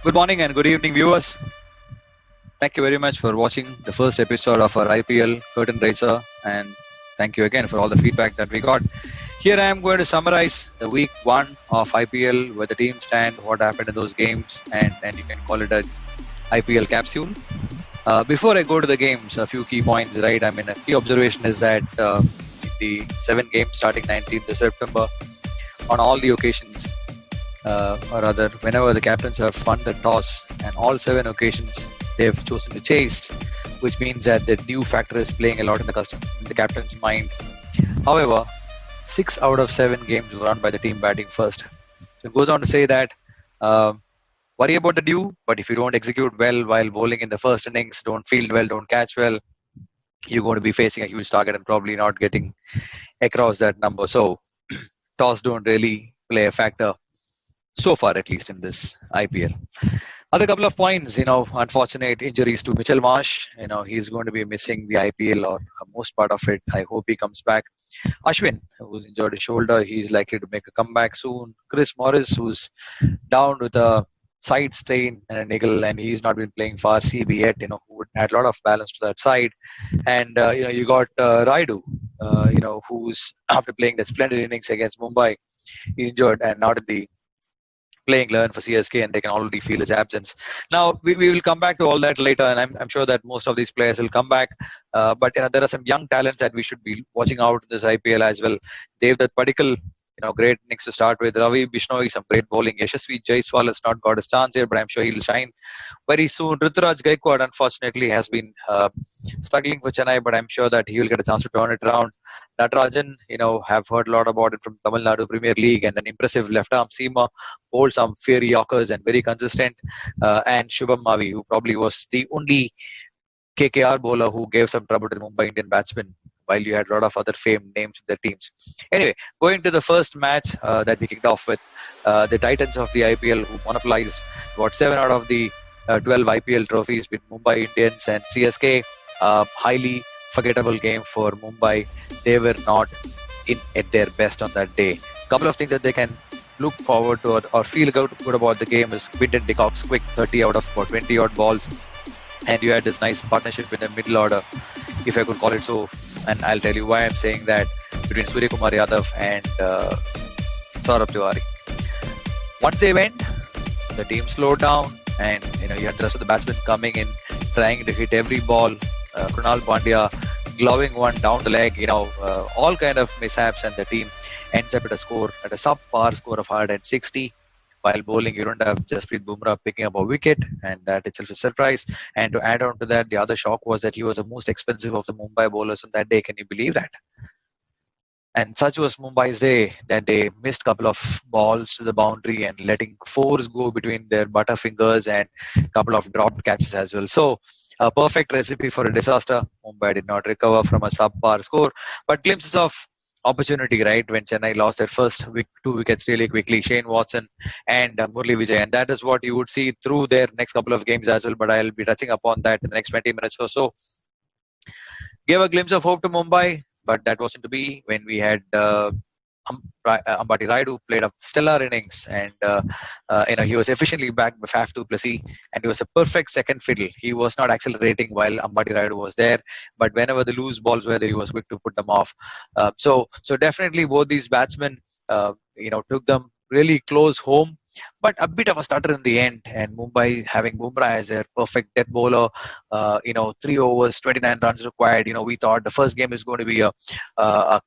Good morning and good evening, viewers. Thank you very much for watching the first episode of our IPL Curtain Raiser, and thank you again for all the feedback that we got. Here I am going to summarize the week one of IPL, where the teams stand, what happened in those games, and you can call it a IPL capsule. Before I go to the games, a few key points, right? I mean, a key observation is that in the 7 games starting 19th of September, on all the occasions, or rather, whenever the captains have won the toss, and all 7 occasions they've chosen to chase, which means that the new factor is playing a lot in the captain's mind. However, 6 out of 7 games were won by the team batting first. So it goes on to say that worry about the due, but if you don't execute well while bowling in the first innings, don't field well, don't catch well, you're going to be facing a huge target and probably not getting across that number. So toss don't really play a factor so far, at least in this IPL. Other couple of points, unfortunate injuries to Mitchell Marsh. He's going to be missing the IPL or most part of it. I hope he comes back. Ashwin, who's injured his shoulder, he's likely to make a comeback soon. Chris Morris, who's down with a side strain and a niggle, and he's not been playing for RCB yet, who would add a lot of balance to that side. And, you got Raidu, who's, after playing that splendid innings against Mumbai, injured and not in the playing 11 for CSK, and they can already feel his absence. Now, we will come back to all that later, and I'm sure that most of these players will come back. But there are some young talents that we should be watching out in this IPL as well. Devdutt Padikkal, great innings to start with. Ravi Bishnoi, some great bowling. Yashasvi Jaiswal has not got his chance here, but I'm sure he'll shine very soon. Ruturaj Gaikwad, unfortunately, has been struggling for Chennai, but I'm sure that he will get a chance to turn it around. Natarajan, have heard a lot about it from Tamil Nadu Premier League, and an impressive left-arm seamer, holds some fiery yorkers and very consistent. And Shubham Mavi, who probably was the only KKR bowler who gave some trouble to the Mumbai Indian batsmen, while you had a lot of other famed names in the teams. Anyway, going to the first match that we kicked off with, the Titans of the IPL, who monopolized about 7 out of the 12 IPL trophies with Mumbai Indians and CSK. Highly forgettable game for Mumbai. They were not at their best on that day. Couple of things that they can look forward to or feel good about the game is Quinton de Kock's quick 30 out of about 20 odd balls, and you had this nice partnership in the middle order, if I could call it so. And I'll tell you why I'm saying that, between Surya Kumar Yadav and Saurabh Tiwari. Once they went, the team slowed down, and you had the rest of the batsmen coming in, trying to hit every ball. Krunal Pandya gloving one down the leg, all kind of mishaps, and the team ends up at a subpar score of 160. While bowling, you don't have Jasprit Bumrah picking up a wicket, and that itself is a surprise. And to add on to that, the other shock was that he was the most expensive of the Mumbai bowlers on that day. Can you believe that? And such was Mumbai's day that they missed a couple of balls to the boundary and letting fours go between their butterfingers, and a couple of dropped catches as well. So, a perfect recipe for a disaster. Mumbai did not recover from a subpar score, but glimpses of opportunity, right? When Chennai lost their first 2 wickets really quickly, Shane Watson and Murli Vijay, and that is what you would see through their next couple of games as well. But I'll be touching upon that in the next 20 minutes or so. Gave a glimpse of hope to Mumbai, but that wasn't to be when we had Ambati Raidu played a stellar innings, and he was efficiently backed by Faf du Plessis, and he was a perfect second fiddle. He was not accelerating while Ambati Raidu was there, but whenever the loose balls were there, he was quick to put them off. So definitely both these batsmen, took them really close home, but a bit of a stutter in the end. And Mumbai, having Bumrah as their perfect death bowler, 3 overs, 29 runs required. We thought the first game is going to be a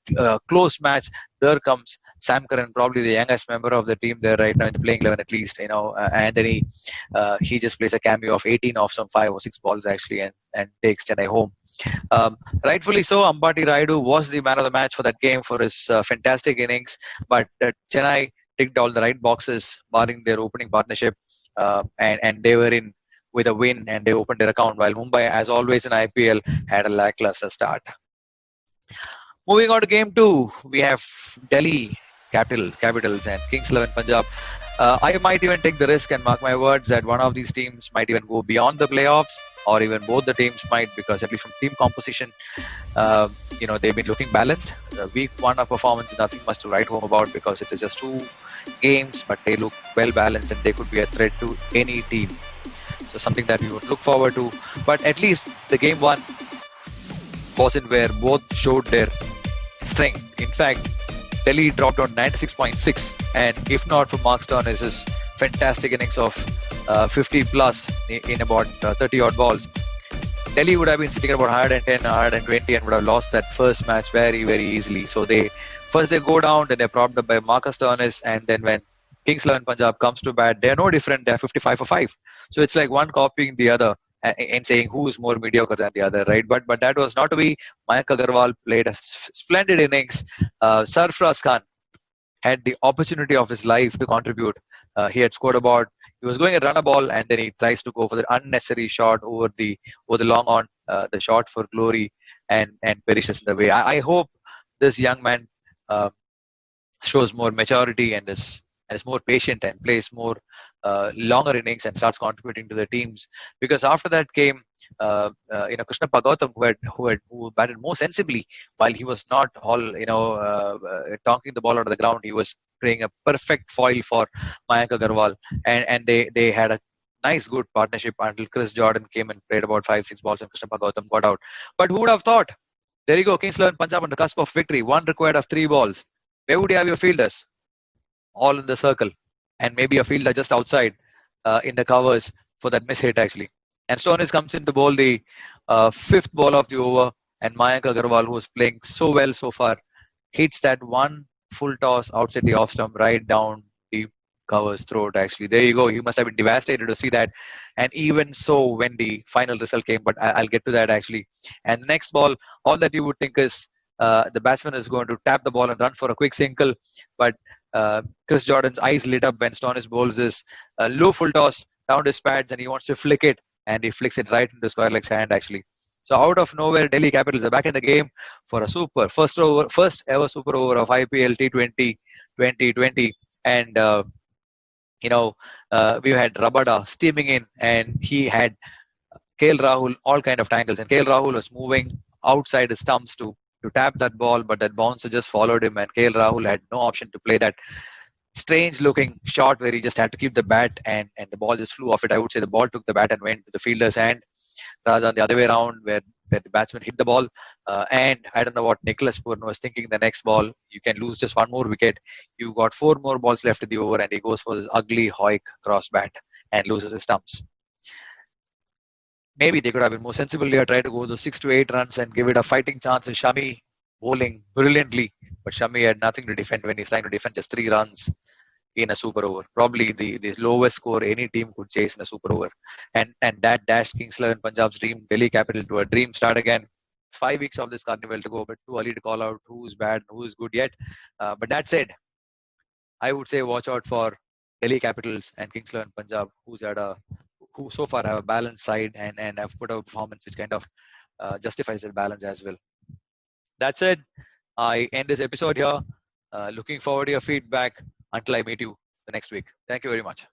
close match. There comes Sam Curran, probably the youngest member of the team there right now in the playing 11 at least. And then he just plays a cameo of 18 off some 5 or 6 balls actually, and takes Chennai home. Rightfully so, Ambati Raidu was the man of the match for that game for his fantastic innings, but Chennai ticked all the right boxes, barring their opening partnership, and they were in with a win, and they opened their account, while Mumbai, as always in IPL, had a lackluster start. Moving on to game 2, we have Delhi Capitals and Kings 11 Punjab. I might even take the risk and mark my words that one of these teams might even go beyond the playoffs, or even both the teams might, because at least from team composition, they've been looking balanced. The week one of performance, nothing much to write home about because it is just 2 games, but they look well balanced and they could be a threat to any team. So something that we would look forward to. But at least the game one wasn't where both showed their strength. In fact, Delhi dropped on 96.6, and if not for Mark Stoinis' fantastic innings of 50 plus in about 30 odd balls, Delhi would have been sitting at about 110, 120 and would have lost that first match very, very easily. So they go down, then they're propped up by Marcus Stoinis, and then when Kings 11 Punjab comes to bat, they're no different. They're 55 for 5. So it's like one copying the other and saying who is more mediocre than the other, right? But that was not to be. Mayank Agarwal played a splendid innings. Sarfraz Khan had the opportunity of his life to contribute. He had scored about. He was going to run a ball, and then he tries to go for the unnecessary shot over the long on, the shot for glory, and perishes in the way. I hope this young man shows more maturity and is more patient and plays more longer innings and starts contributing to the teams. Because after that came, Krishnappa Gautam, who batted more sensibly while he was not all, tonking the ball out of the ground. He was playing a perfect foil for Mayank Agarwal, and they had a nice, good partnership until Chris Jordan came and played about 5-6 balls and Krishnappa Gautam got out. But who would have thought? There you go, Kings 11 Punjab on the cusp of victory. One required of 3 balls. Where would you have your fielders? All in the circle, and maybe a fielder just outside in the covers for that miss hit actually. And Stoinis comes in to bowl the 5th ball of the over, and Mayank Agarwal, who was playing so well so far, hits that one full toss outside the off stump right down the covers throat actually. There you go. He must have been devastated to see that. And even so, when the final result came, but I'll get to that actually. And the next ball, all that you would think is the batsman is going to tap the ball and run for a quick single, but Chris Jordan's eyes lit up when Stoinis bowls his low full toss down his pads, and he wants to flick it, and he flicks it right into square leg's hand actually. So out of nowhere, Delhi Capitals are back in the game for a first ever super over of IPL T20 2020, and we had Rabada steaming in, and he had KL Rahul all kind of tangles, and KL Rahul was moving outside the stumps to tap that ball, but that bouncer just followed him, and KL Rahul had no option to play that strange looking shot where he just had to keep the bat, and the ball just flew off it. I would say the ball took the bat and went to the fielder's hand rather than the other way around where the batsman hit the ball. And I don't know what Nicholas Purno was thinking. The next ball, you can lose just one more wicket. You got 4 more balls left in the over, and he goes for this ugly Hoik cross bat and loses his stumps. Maybe they could have been more sensible here, try to go those 6 to 8 runs and give it a fighting chance with Shami bowling brilliantly. But Shami had nothing to defend when he's trying to defend just 3 runs in a super over. Probably the lowest score any team could chase in a super over. And that dashed Kings 11 Punjab's dream, Delhi Capital, to a dream start again. It's 5 weeks of this carnival to go, but too early to call out who's bad and who's good yet. But that said, I would say watch out for Delhi Capitals and Kings 11 Punjab, who so far have a balanced side and have put out a performance which kind of justifies their balance as well. That said, I end this episode here. Looking forward to your feedback until I meet you the next week. Thank you very much.